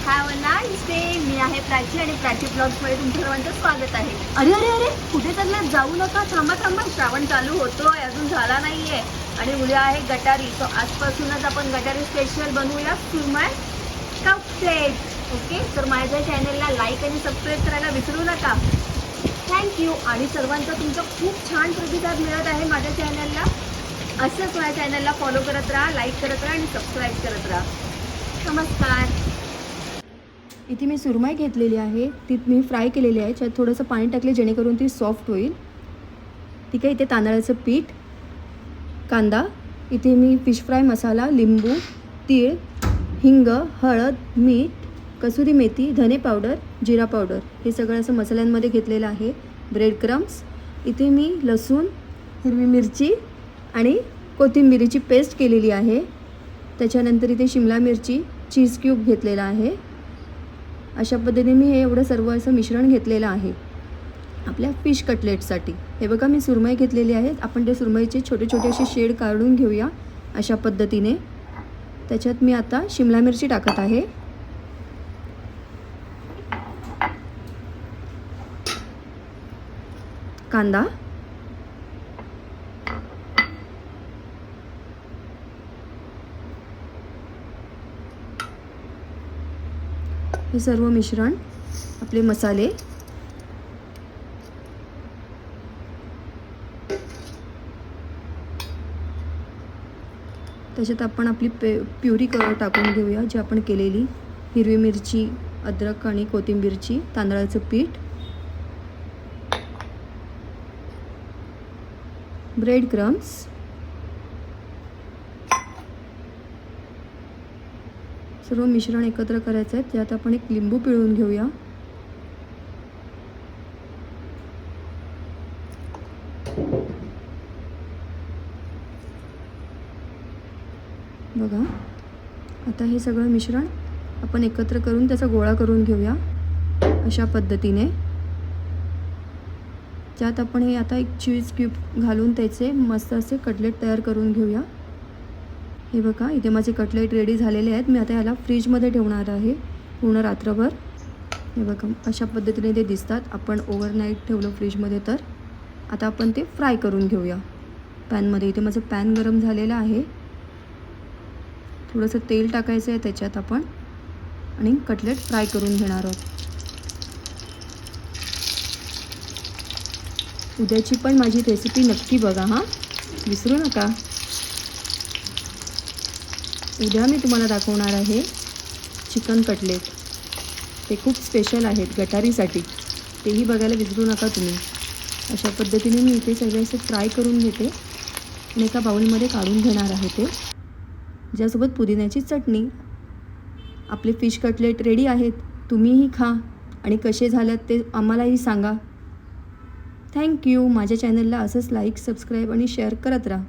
Have a nice day. मी आहे प्राची आणि प्राची ब्लॉग्समध्ये तुमचं सर्वांचं स्वागत आहे. अरे अरे अरे कुठे चाललं? जाऊ नका, थांबा थांबा. श्रावण चालू होतोय, अजून झाला नाहीये आणि उद्या आहे गटारी. सो आजपासूनच आपण गटारी स्पेशल बनवूया सुरमई कपलेट. ओके, तर माझ्या चॅनलला लाईक आणि सबस्क्राईब करायला विसरू नका. थँक्यू. आणि सर्वांचा तुमचा खूप छान प्रतिसाद मिळत आहे माझ्या चॅनलला. असंच माझ्या चॅनलला फॉलो करत राहा, लाईक करत राहा आणि सबस्क्राईब करत राहा. नमस्कार. इथे मी सुरमई घेतलेली आहे, ती मी फ्राय केलेली आहे. त्यात थोडंसं पाणी टाकले जेणेकरून ती सॉफ्ट होईल. ठीक आहे. इथे तांदळाचं पीठ, कांदा, इथे मी फिश फ्राय मसाला, लिंबू, तीळ, हिंग, हळद, मीठ, कसुरी मेथी, धने पावडर, जिरा पावडर हे सगळं असं मसाल्यांमध्ये घेतलेलं आहे. ब्रेड क्रम्स, इथे मी लसूण, हिरवी मिरची आणि कोथिंबिरीची पेस्ट केलेली आहे. त्याच्यानंतर इथे शिमला मिरची, चीज क्यूब घेतलेला आहे. अशा पद्धतीने मी हे एवढं सर्व असं मिश्रण घेतलेलं आहे आपल्या फिश कटलेटसाठी. हे बघा मी सुरमई घेतलेली आहे. आपण ते सुरमईचे छोटे छोटे असे शेड काढून घेऊया अशा पद्धतीने. त्याच्यात मी आता शिमला मिरची टाकत आहे. कांदा, हे सर्व मिश्रण, आपले मसाले, त्याच्यात आपण आपली प्युरी टाकून घेऊया जी आपण केलेली. हिरवी मिरची, अद्रक आणि कोथिंबीरची, तांदळाचं पीठ, ब्रेड क्रम्स, सर्व मिश्रण एकत्र करायचं आहे. त्यात आपण एक लिंबू पिळून घेऊया. बघा आता हे सगळं मिश्रण आपण एकत्र करून त्याचा गोळा करून घेऊया अशा पद्धतीने. त्यात आपण हे आता एक चीज क्यूब घालून त्याचे मस्त असे कटलेट तयार करून घेऊया. हे बघा इथे माझे कटलेट रेडी झालेले आहेत. मी आता याला फ्रीजमध्ये ठेवणार आहे पूर्ण रात्रभर. हे बघा अशा पद्धतीने ते दिसतात. आपण ओव्हरनाईट ठेवलं फ्रीजमध्ये तर आता आपण ते फ्राय करून घेऊया पॅनमध्ये. इथे माझं पॅन गरम झालेलं आहे. थोडंसं तेल टाकायचं आहे त्याच्यात आपण आणि कटलेट फ्राय करून घेणार आहोत. उद्याची पण माझी रेसिपी नक्की बघा हां, विसरू नका. उद्या मी तुम्हाला दाखवणार आहे चिकन कटलेट. ते खूप स्पेशल आहेत गटारीसाठी, तेही बघायला विसरू नका तुम्ही. अशा पद्धतीने मी इथे सगळे असे फ्राय करून घेते आणि एका बाउलमध्ये काढून घेणार आहे ते. ज्यासोबत पुदिन्याची चटणी. आपले फिश कटलेट रेडी आहेत. तुम्हीही खा आणि कसे झाल्यात ते आम्हालाही सांगा. थँक्यू. माझ्या चॅनलला असंच लाईक, सबस्क्राईब आणि शेअर करत राहा.